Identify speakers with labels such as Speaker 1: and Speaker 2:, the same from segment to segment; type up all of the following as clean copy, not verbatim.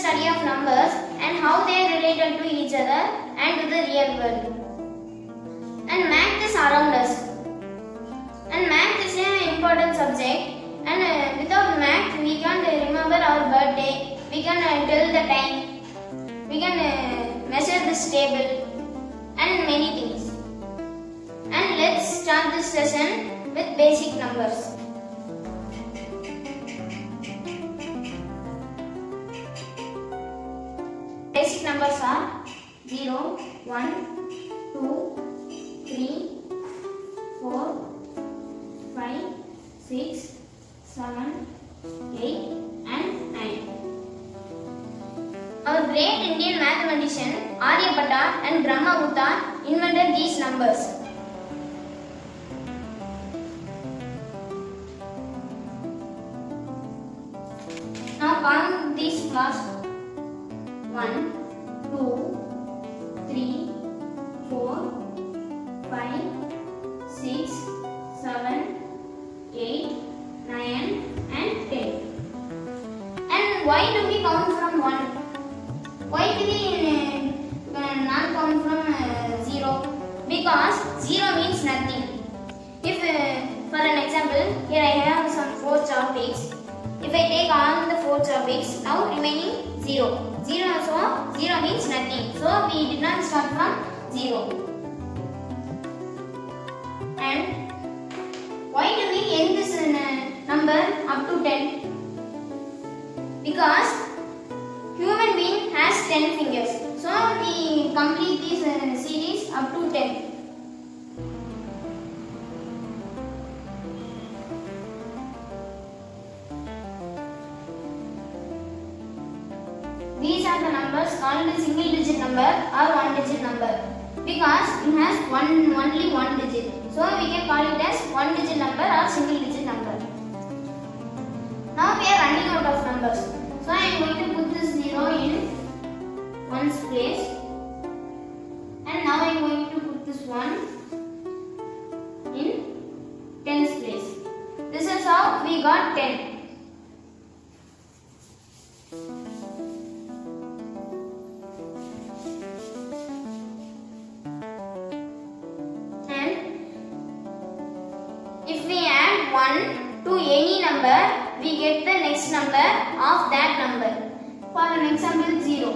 Speaker 1: study of numbers and how they are related to each other and to the real world. And math is around us. And math is an important subject. And without math, we can't remember our birthday. We can tell the time. We can measure this table and many things. And let's start this session with basic numbers. Basic numbers are 0, 1, 2, 3, 4, 5, 6, 7, 8 and 9. Our great Indian mathematician Aryabhatta and Brahmagupta invented these numbers. Now count these last 1, 2, 3, 4, 5, 6, 7, 8, 9 and 10. And why do we count from 1? Why do we not count from 0? Because 0 means nothing. If for an example, here I have some 4 topics. If I take all the 4 topics, now remaining 0. 0 means nothing. So we did not start from 0. And why do we end this number up to 10? Because human being has 10 fingers. So we complete this series up to 10. These are the numbers called a single digit number or one digit number because it has only one digit. So we can call it as one digit number or single digit number. Now we are running out of numbers. So I am going to put this 0 in 1's place. And now I am going to put this 1 in 10's place. This is how we got 10. If we add 1 to any number, we get the next number of that number. For an example, 0.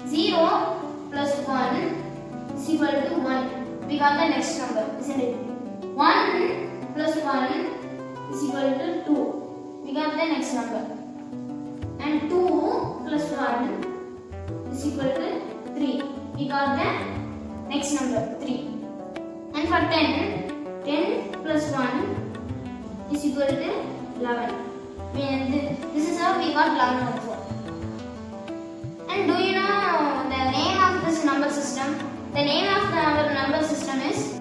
Speaker 1: 0 plus 1 is equal to 1. We got the next number, isn't it? 1 plus 1 is equal to 2. We got the next number. And 2 plus 1 is equal to 3. We got the next number, 3. And for 10 plus 1 is equal to 11. This is how we got 11 also. And do you know the name of this number system? The name of our number system is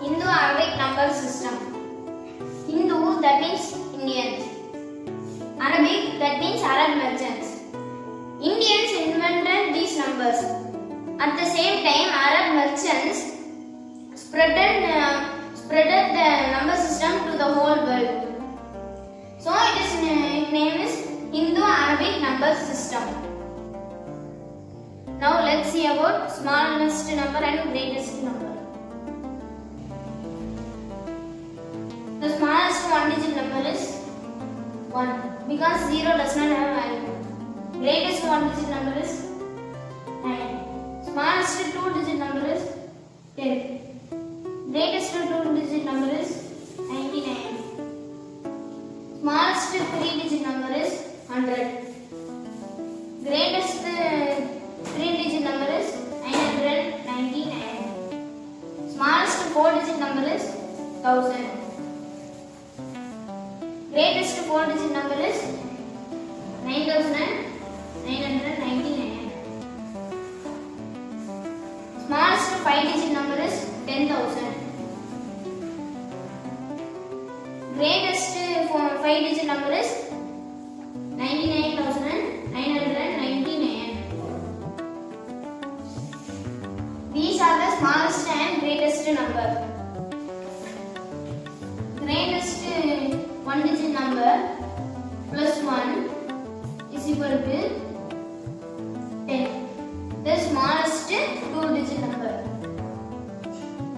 Speaker 1: Indo-Arabic number system. Hindu, that means Indians. Arabic, that means Arab merchants. Indians invented these numbers. At the same time, Arab merchants spreaded the number system to the whole world. So its name is Indo-Arabic number system. Now let's see about smallest number and greatest number. The smallest one digit number is 1 because 0 does not have value. Greatest one digit number is 9. Smallest 2 digit number is 10. Greatest 2 digit number is 99. Smallest 3 digit number is 100. Greatest 3 digit number is 999. Smallest 4 digit number is 1000. Greatest 4 digit number is 9999. Smallest 5 digit number is 10,000. Greatest 5 digit number is 99,999. These are the smallest and greatest number. Greatest one digit number plus 1 equal to 10. The smallest 2-digit number.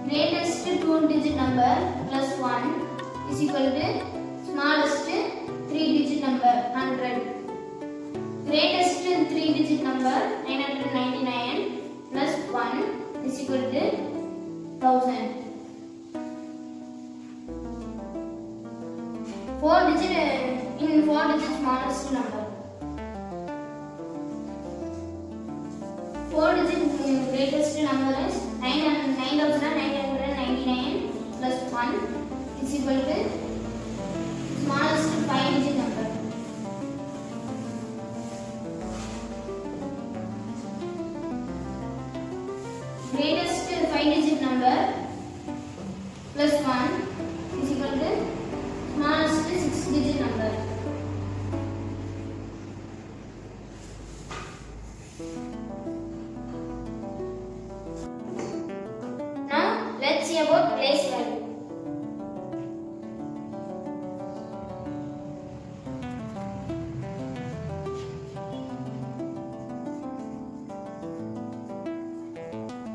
Speaker 1: Greatest 2-digit number plus 1 is equal to smallest 3-digit number 100. Greatest 3-digit number 999 plus 1 is equal to 1000. 4-digit smallest number. 4-digit greatest number is 9999 plus 1 is equal to smallest 5-digit number. Greatest 5-digit number plus 1 is equal to smallest 6-digit number. Now let's see about place value.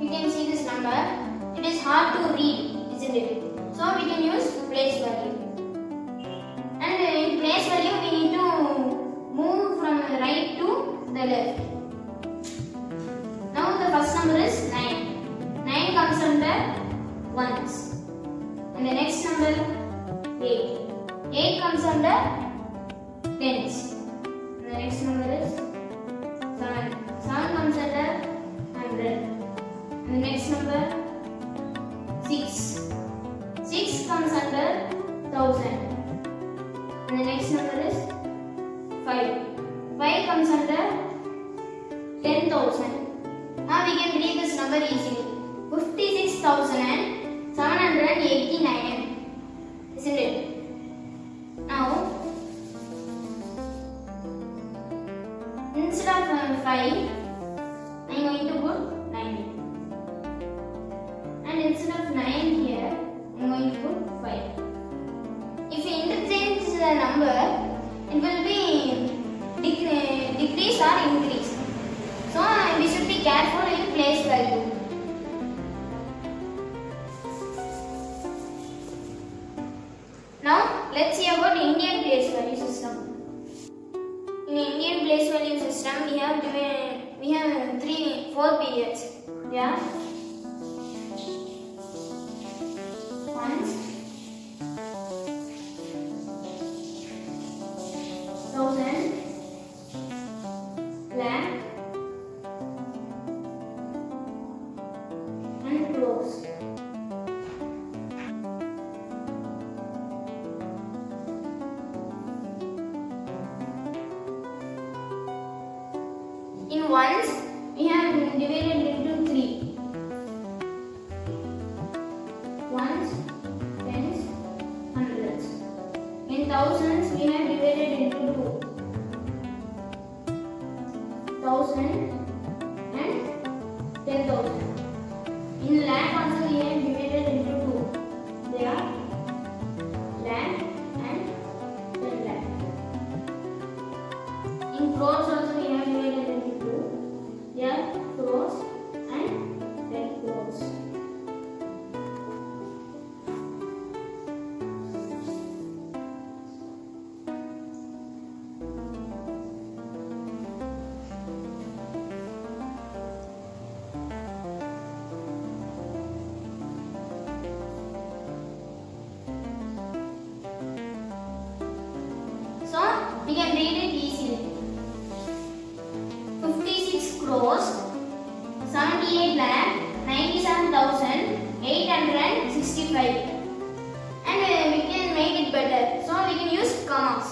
Speaker 1: You can see this number. It is hard to read, isn't it? So we can use place value. And in place value, we need to move from the right to the left. Now the first number is 9. 9 comes under ones. And the next number 8. 8 comes under tens. And the next number is 7. 7 comes under 100. And the next number 6. 6 comes under 1000. And the next number is 5. 5 comes under 10,000. Now we can read this number easily. 56,789. Isn't it? Now, instead of 5, I am going to put 9. And instead of 9 here, I am going to put 5. If we interchange the number, it will be decrease or increase. So we should be careful in place value. Now let's see about Indian place value system. In Indian place value system, we have 4 periods. Yeah. Ones, 1000, lakh, and crores. In ones, we have divided into 3. Ones, tens, hundreds. In thousands, we have divided into 2. 1000 and 10,000. In lakh also we have divided into 2. They are lakh and 10 lakh. In crores also we have divided into 2. They are crores and 10 crores. So we can read it easily. 56 crores, 78 lakh, 97,865. And we can make it better. So we can use commas.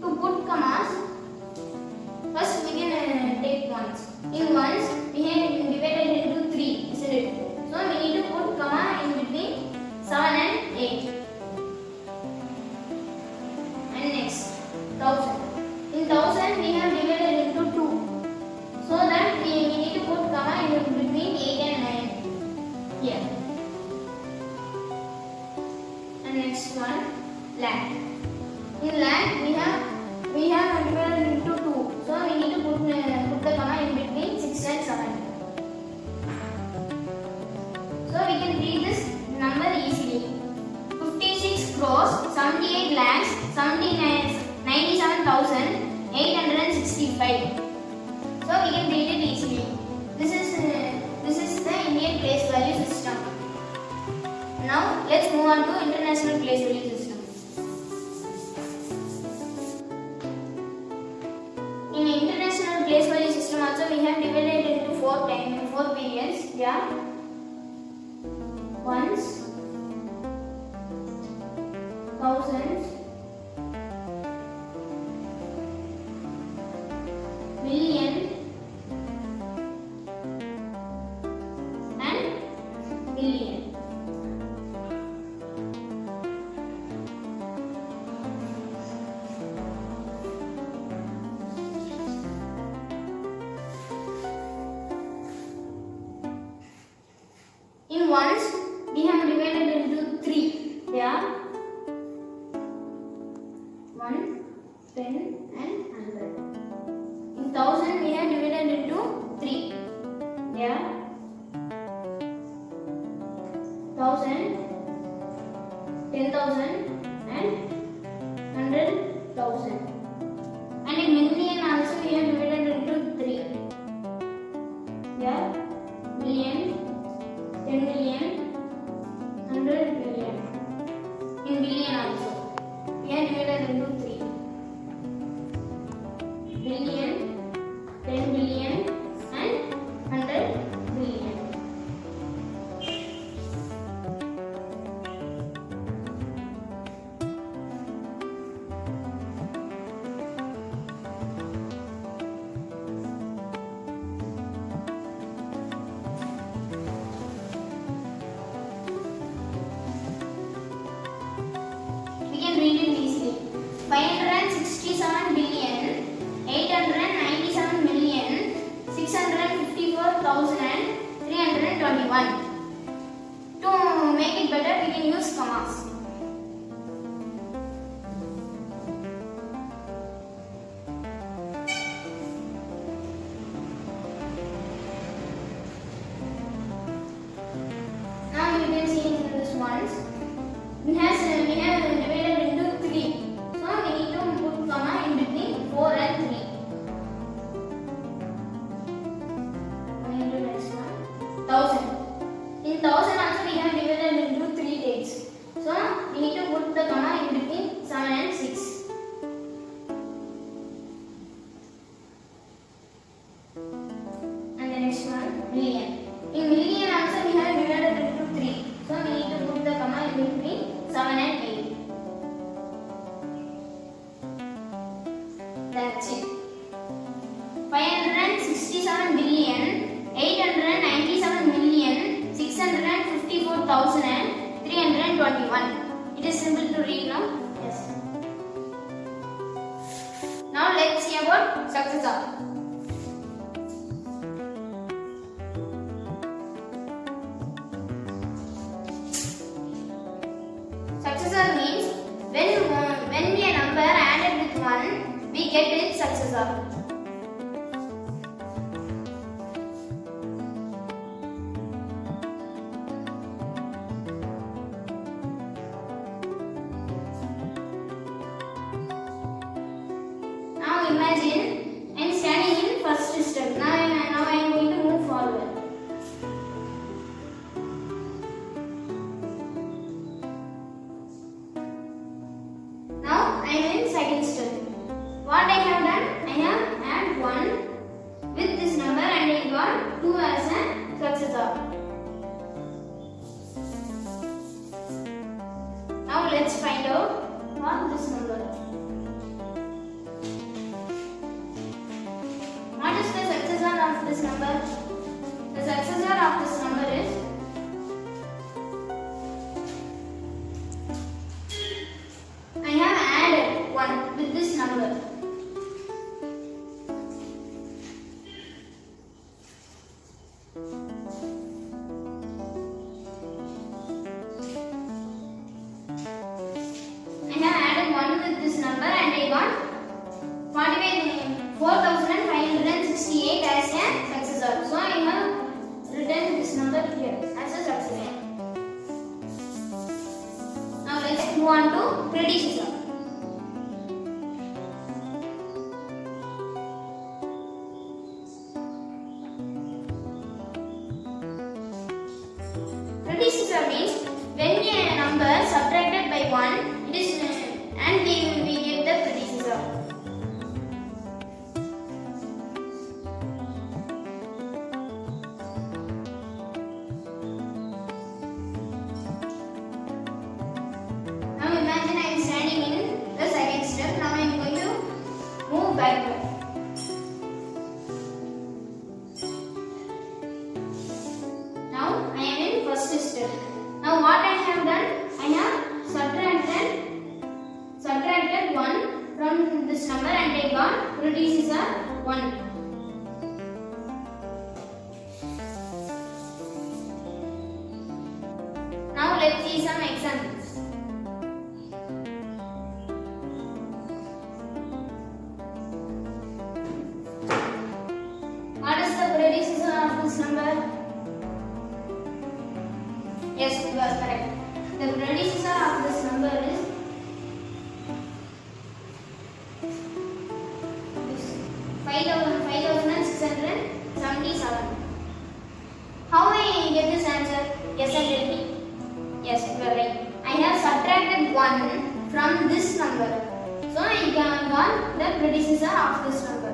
Speaker 1: To put commas, first we can take ones. In ones, we have divided into 3, isn't it? So we need to put comma in between 7 and 8. And next, 1000. can read this number easily. 56 crores 78 lakhs 97,865. So we can read it easily. This is the Indian place value system. Now let's move on to international place value system. In international place value system also we have divided into four periods. Yeah. Ones, thousands, million, and billion. In ones, we have divided into three. They are 1, 10, and 100. In thousand, we have divided into three. They are 1,000, 10,000, and 100,000. And in million also, we have divided into three. They are million, 10 million, 100 million. In billion also, we are divided into three. Billion, 10 billion, and 100 billion. Read it easily. 567 billion, 897 million, 654,321. To make it better, we can use commas. Now you can see in this ones. We have divided into three. So we need to put comma in between 4 and 3. Into next one. 1,000. In 1,000 also we have divided into 3 dates. So we need to put the comma in between 7 and 6. And the next one, million. In million also we have divided into 3. So we need to put the comma in between 7 and 8. That's it. 567 billion, 897 million, 654,321. It is simple to read now. Yes. Now let's see about successor. Successor means when a number added with 1, we get its successor. Now imagine I am standing in first step. Now I am going to move forward. Now I am in second step. What I have done? I have added 1 with this number and I got 2 as a successor. Now let's find out what this number. What is the successor of this number? The successor of this number is I have added 1 with this number. I have added 1 with this number and I got 4,568 as a successor. So I have written this number here as a successor. move on to predecessor. Predecessor means when a number subtracted by 1, it is and we get the predecessor. Now imagine I am standing in the second step. Now I am going to move backward. Now I am in first step. Now what I have done? I have subtracted 1 from this number and I got predecessor 1. Now let's see some examples. What is the predecessor of this number? Yes, you are correct. The predecessor of this number is 5677. How I get this answer? Yes, and tell me. Yes, you are right. I have subtracted 1 from this number. So I got the predecessor of this number.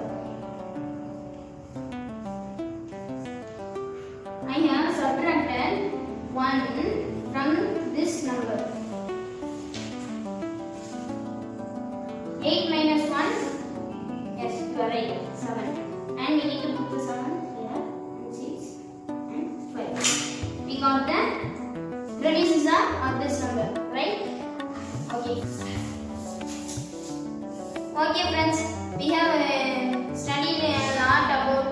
Speaker 1: I have subtracted 1 from this number. 8 minus 1. Yes, you are right. 7. And we need to put the 7 here. And 6 and 5. We got the predecessor of this number, right? Okay. Okay, friends. We have studied a lot about